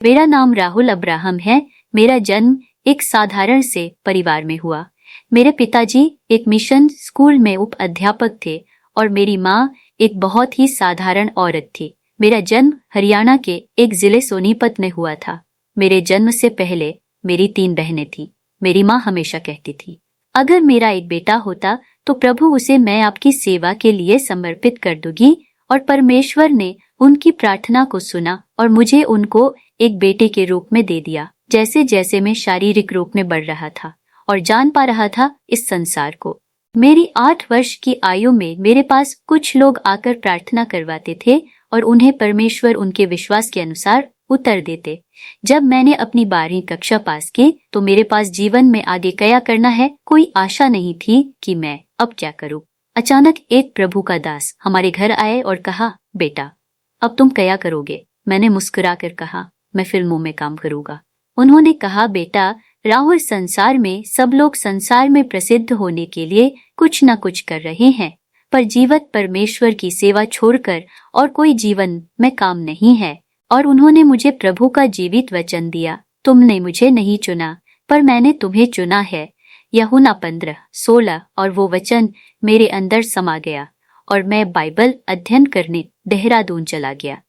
मेरा नाम राहुल अब्राहम है। मेरा जन्म एक साधारण से परिवार में हुआ। मेरे पिताजी एक मिशन स्कूल में उप अध्यापक थे और मेरी माँ एक बहुत ही साधारण औरत थी। मेरा जन्म हरियाणा के एक जिले सोनीपत में हुआ था। मेरे जन्म से पहले मेरी 3 बहनें थीं। मेरी माँ हमेशा कहती थी, अगर मेरा एक बेटा होता तो प्रभु उसे मैं आपकी सेवा के लिए समर्पित कर दूंगी। और परमेश्वर ने उनकी प्रार्थना को सुना और मुझे उनको एक बेटे के रूप में दे दिया। जैसे जैसे मैं शारीरिक रूप में बढ़ रहा था और जान पा रहा था इस संसार को, मेरी 8 वर्ष की आयु में मेरे पास कुछ लोग आकर प्रार्थना करवाते थे और उन्हें परमेश्वर उनके विश्वास के अनुसार उत्तर देते। जब मैंने अपनी 12वीं कक्षा पास की तो मेरे पास जीवन में आगे क्या करना है कोई आशा नहीं थी कि मैं अब क्या करूं। अचानक एक प्रभु का दास हमारे घर आए और कहा, बेटा अब तुम क्या करोगे? मैंने मुस्कुराकर कहा, मैं फिल्मों में काम करूंगा। उन्होंने कहा, बेटा राहुल, संसार में सब लोग संसार में प्रसिद्ध होने के लिए कुछ न कुछ कर रहे हैं, पर जीवित परमेश्वर की सेवा छोड़कर और कोई जीवन में काम नहीं है। और उन्होंने मुझे प्रभु का जीवित वचन दिया, तुमने मुझे नहीं चुना पर मैंने तुम्हें चुना है। यूहन्ना 15:16। और वो वचन मेरे अंदर समा गया और मैं बाइबल अध्ययन करने देहरादून चला गया।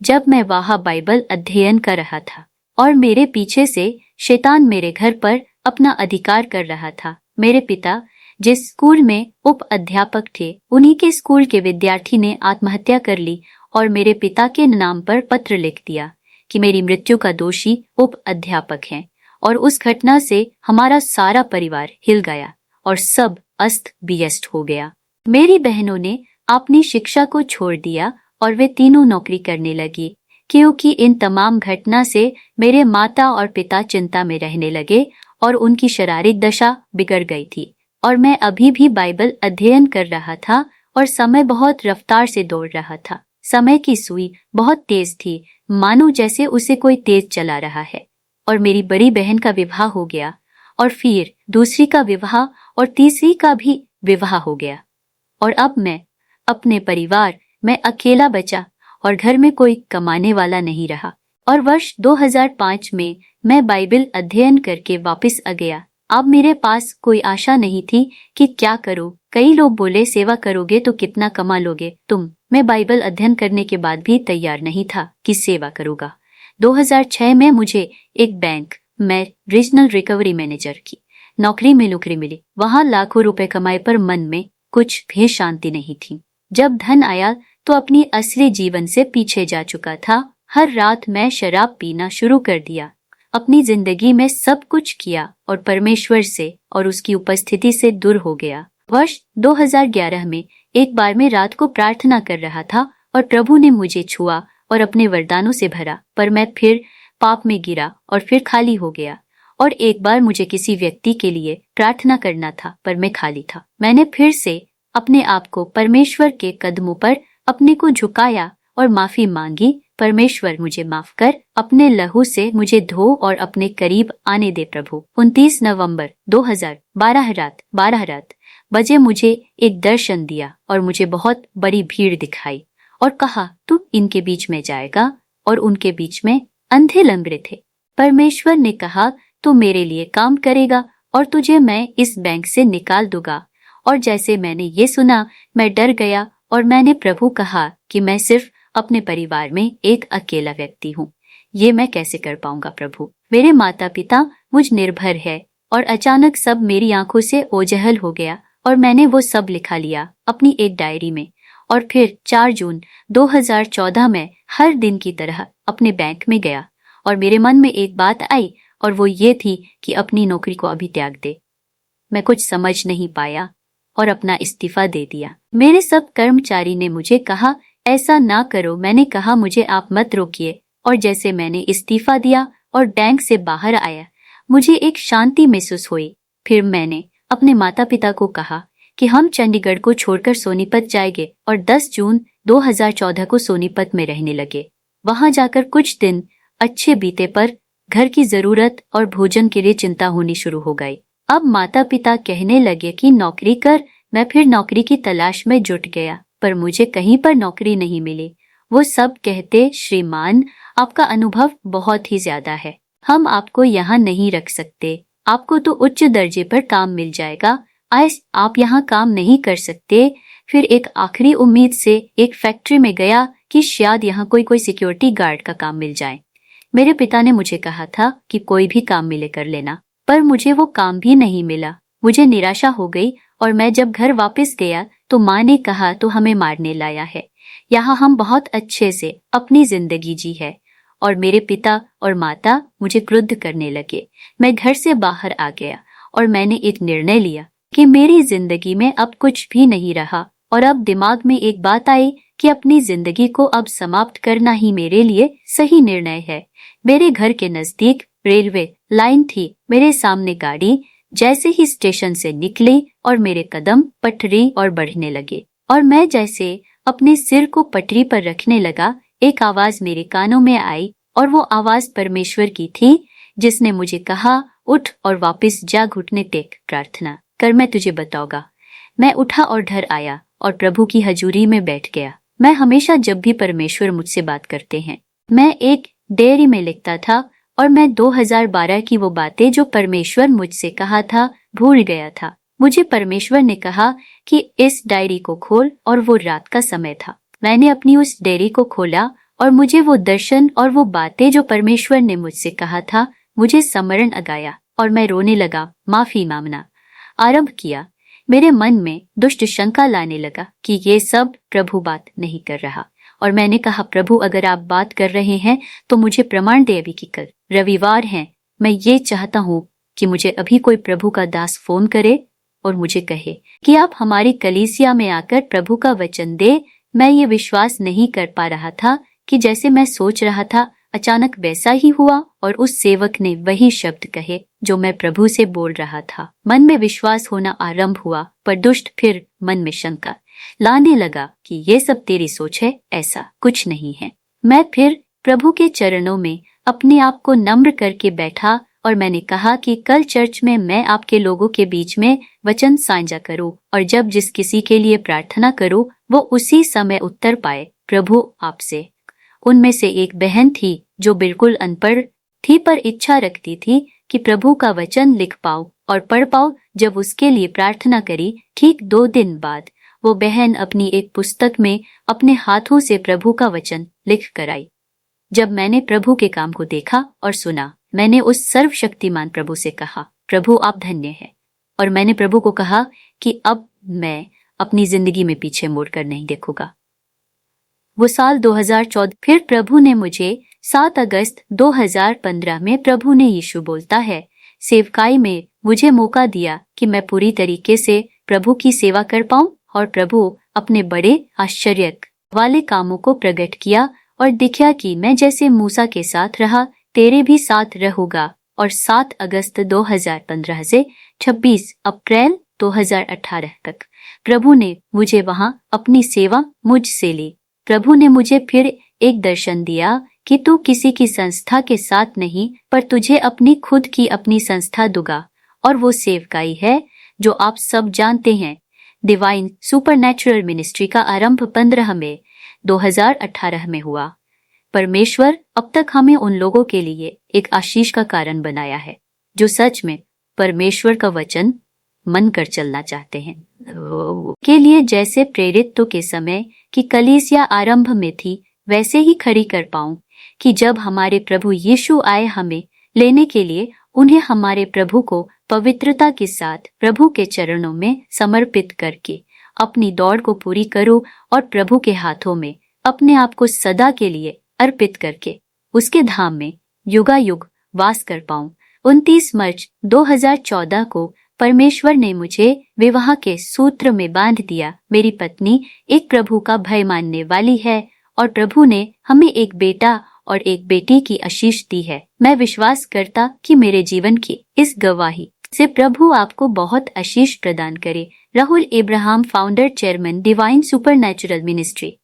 जब मैं वहाँ बाइबल अध्ययन कर रहा था और मेरे पीछे से शैतान मेरे घर पर अपना अधिकार कर रहा था, मेरे पिता जिस स्कूल में उप अध्यापक थे उन्हीं के स्कूल के विद्यार्थी ने आत्महत्या कर ली और मेरे पिता के नाम पर पत्र लिख दिया कि मेरी मृत्यु का दोषी उप अध्यापक हैं। और उस घटना से हमारा सारा परिवार हिल गया और सब अस्त व्यस्त हो गया। मेरी बहनों ने अपनी शिक्षा को छोड़ दिया और वे तीनों नौकरी करने लगी, क्योंकि इन तमाम घटना से मेरे माता और पिता चिंता में रहने लगे और उनकी शारीरिक दशा बिगड़ गई थी। और मैं अभी भी बाइबल अध्ययन कर रहा था और समय बहुत रफ्तार से दौड़ रहा था। समय की सुई बहुत तेज थी, मानो जैसे उसे कोई तेज चला रहा है। और मेरी बड़ी बहन का विवाह हो गया और फिर दूसरी का विवाह और तीसरी का भी विवाह हो गया। और अब मैं अपने परिवार में अकेला बचा और घर में कोई कमाने वाला नहीं रहा। और वर्ष 2005 में मैं बाइबल अध्ययन करके वापस आ गया। अब मेरे पास कोई आशा नहीं थी कि क्या करूं। कई लोग बोले, सेवा करोगे तो कितना कमा लोगे तुम। मैं बाइबल अध्ययन करने के बाद भी तैयार नहीं था कि सेवा करूंगा। 2006 में मुझे एक बैंक में रीजनल रिकवरी मैनेजर की नौकरी मिली। वहां लाखों रुपए कमाए पर मन में कुछ भी शांति नहीं थी। जब धन आया तो अपनी असली जीवन से पीछे जा चुका था। हर रात मैं शराब पीना शुरू कर दिया। अपनी जिंदगी में सब कुछ किया और परमेश्वर से और उसकी उपस्थिति से दूर हो गया। वर्ष 2011 में एक बार मैं रात को प्रार्थना कर रहा था और प्रभु ने मुझे छुआ और अपने वरदानों से भरा, पर मैं फिर पाप में गिरा और फिर खाली हो गया। और एक बार मुझे किसी व्यक्ति के लिए प्रार्थना करना था पर मैं खाली था। मैंने फिर से अपने आप को परमेश्वर के कदमों पर अपने को झुकाया और माफी मांगी। परमेश्वर मुझे माफ कर, अपने लहू से मुझे धो और अपने करीब आने दे प्रभु। 29 नवंबर 2012 रात 12 बजे मुझे एक दर्शन दिया और मुझे बहुत बड़ी भीड़ दिखाई और कहा, तू इनके बीच में जाएगा। और उनके बीच में अंधे लंगड़े थे। परमेश्वर ने कहा, तू मेरे लिए काम करेगा और तुझे मैं इस बैंक से निकाल दूंगा। और जैसे मैंने ये सुना मैं डर गया और मैंने प्रभु कहा कि मैं सिर्फ अपने परिवार में एक अकेला व्यक्ति हूँ, ये मैं कैसे कर पाऊंगा प्रभु। मेरे माता पिता मुझ निर्भर है। और अचानक सब मेरी आंखों से ओझल हो गया और मैंने वो सब लिखा लिया अपनी एक डायरी में। और फिर 4 जून 2014 में हर दिन की तरह अपने बैंक में गया और मेरे मन में एक बात आई और वो ये थी कि अपनी नौकरी को अभी त्याग दे। मैं कुछ समझ नहीं पाया और अपना इस्तीफा दे दिया। मेरे सब कर्मचारी ने मुझे कहा, ऐसा ना करो। मैंने कहा, मुझे आप मत रोकिए। और जैसे मैंने इस्तीफा दिया और बैंक से बाहर आया, मुझे एक शांति महसूस हुई। फिर मैंने अपने माता पिता को कहा कि हम चंडीगढ़ को छोड़कर सोनीपत जाएंगे और 10 जून 2014 को सोनीपत में रहने लगे। वहां जाकर कुछ दिन अच्छे बीते पर घर की जरूरत और भोजन के लिए चिंता होनी शुरू हो गई। अब माता पिता कहने लगे कि नौकरी कर। मैं फिर नौकरी की तलाश में जुट गया पर मुझे कहीं पर नौकरी नहीं मिली। वो सब कहते, श्रीमान आपका अनुभव बहुत ही ज्यादा है। हम आपको यहाँ नहीं रख सकते। आपको तो उच्च दर्जे पर काम मिल जाएगा। आज आप यहाँ काम नहीं कर सकते। फिर एक आखिरी उम्मीद से एक फैक्ट्री में गया कि शायद यहाँ कोई सिक्योरिटी गार्ड का काम मिल जाए। मेरे पिता ने मुझे कहा था कि कोई भी काम मिले कर लेना, पर मुझे वो काम भी नहीं मिला। मुझे निराशा हो गई और मैं जब घर वापस गया तो माँ ने कहा तो हमें मारने लाया है। यहाँ हम बहुत अच्छे से अपनी जिंदगी जी है। और मेरे पिता और माता मुझे क्रुद्ध करने लगे। मैं घर से बाहर आ गया और मैंने एक निर्णय लिया कि मेरी जिंदगी में अब कुछ भी नहीं रहा। और अब दिमाग में एक बात आई कि अपनी जिंदगी को अब समाप्त करना ही मेरे लिए सही निर्णय है। मेरे घर के नजदीक रेलवे लाइन थी। मेरे सामने गाड़ी जैसे ही स्टेशन से निकली और मेरे कदम पटरी और बढ़ने लगे और मैं जैसे अपने सिर को पटरी पर रखने लगा, एक आवाज मेरे कानों में आई और वो आवाज परमेश्वर की थी, जिसने मुझे कहा, उठ और वापस जा, घुटने टेक, प्रार्थना कर, मैं तुझे बताऊंगा। मैं उठा और घर आया और प्रभु की हजूरी में बैठ गया। मैं हमेशा जब भी परमेश्वर मुझसे बात करते हैं, मैं एक डायरी में लिखता था और मैं 2012 की वो बातें जो परमेश्वर मुझसे कहा था भूल गया था। मुझे परमेश्वर ने कहा कि इस डायरी को खोल और वो रात का समय था। मैंने अपनी उस डायरी को खोला और मुझे वो दर्शन और वो बातें जो परमेश्वर ने मुझसे कहा था मुझे स्मरण आ गया और मैं रोने लगा, माफी मांगना आरंभ किया। मेरे मन में दुष्ट शंका लाने लगा कि ये सब प्रभु बात नहीं कर रहा। और मैंने कहा, प्रभु अगर आप बात कर रहे हैं तो मुझे प्रमाण दे अभी कि कल रविवार है। मैं ये चाहता हूँ कि मुझे अभी कोई प्रभु का दास फोन करे और मुझे कहे कि आप हमारी कलीसिया में आकर प्रभु का वचन दे। मैं ये विश्वास नहीं कर पा रहा था कि जैसे मैं सोच रहा था अचानक वैसा ही हुआ और उस सेवक ने वही शब्द कहे जो मैं प्रभु से बोल रहा था। मन में विश्वास होना आरंभ हुआ, पर दुष्ट फिर मन में शंका लाने लगा कि ये सब तेरी सोच है, ऐसा कुछ नहीं है। मैं फिर प्रभु के चरणों में अपने आप को नम्र करके बैठा और मैंने कहा कि कल चर्च में मैं आपके लोगों के बीच में वचन साझा करूं और जब जिस किसी के लिए प्रार्थना करूं वो उसी समय उत्तर पाए प्रभु आपसे। उनमें से एक बहन थी जो बिल्कुल अनपढ़ थी पर इच्छा रखती थी कि प्रभु का वचन लिख पाऊं और पढ़ पाऊं। जब उसके लिए प्रार्थना करी, ठीक 2 दिन बाद वो बहन अपनी एक पुस्तक में अपने हाथों से प्रभु का वचन लिख कर आई। जब मैंने प्रभु के काम को देखा और सुना, मैंने उस सर्वशक्तिमान प्रभु से कहा, प्रभु आप धन्य हैं। और मैंने प्रभु को कहा कि अब मैं अपनी जिंदगी में पीछे मुड़कर नहीं देखूंगा। वो साल 2014। फिर प्रभु ने मुझे 7 अगस्त 2015 में प्रभु ने यीशु बोलता है सेवकाई में मुझे मौका दिया कि मैं पूरी तरीके से प्रभु की सेवा कर पाऊं। और प्रभु अपने बड़े आश्चर्य वाले कामों को प्रकट किया और दिखाया कि मैं जैसे मूसा के साथ रहा तेरे भी साथ रहूंगा। और 7 अगस्त 2015 से 26 अप्रैल 2018 तक प्रभु ने मुझे वहां अपनी सेवा मुझसे ली। प्रभु ने मुझे फिर एक दर्शन दिया कि तू किसी की संस्था के साथ नहीं पर तुझे अपनी खुद की अपनी संस्था दूंगा। और वो सेवकाई है जो आप सब जानते हैं, डिवाइन सुपरनैचुरल मिनिस्ट्री का आरंभ 15 मई 2018 में हुआ। परमेश्वर अब तक हमें उन लोगों के लिए एक आशीष का कारण बनाया है जो सच में परमेश्वर का वचन मन कर चलना चाहते हैं के लिए। जैसे प्रेरितों के समय की कलीसिया आरंभ में थी वैसे ही खड़ी कर पाऊं कि जब हमारे प्रभु यीशु आए हमें लेने के लिए, उन्हें हमारे प्रभु को पवित्रता के साथ प्रभु के चरणों में समर्पित करके अपनी दौड़ को पूरी करूं और प्रभु के हाथों में अपने आप को सदा के लिए अर्पित करके उसके धाम में युगायुग वास कर पाऊं। 29 मार्च 2014 को परमेश्वर ने मुझे विवाह के सूत्र में बांध दिया। मेरी पत्नी एक प्रभु का भय मानने वाली है और प्रभु ने हमें एक बेटा और एक बेटी की आशीष दी है। मैं विश्वास करता कि मेरे जीवन की इस गवाही से प्रभु आपको बहुत आशीष प्रदान करे। Rahul Ibrahim, founder chairman, divine supernatural ministry.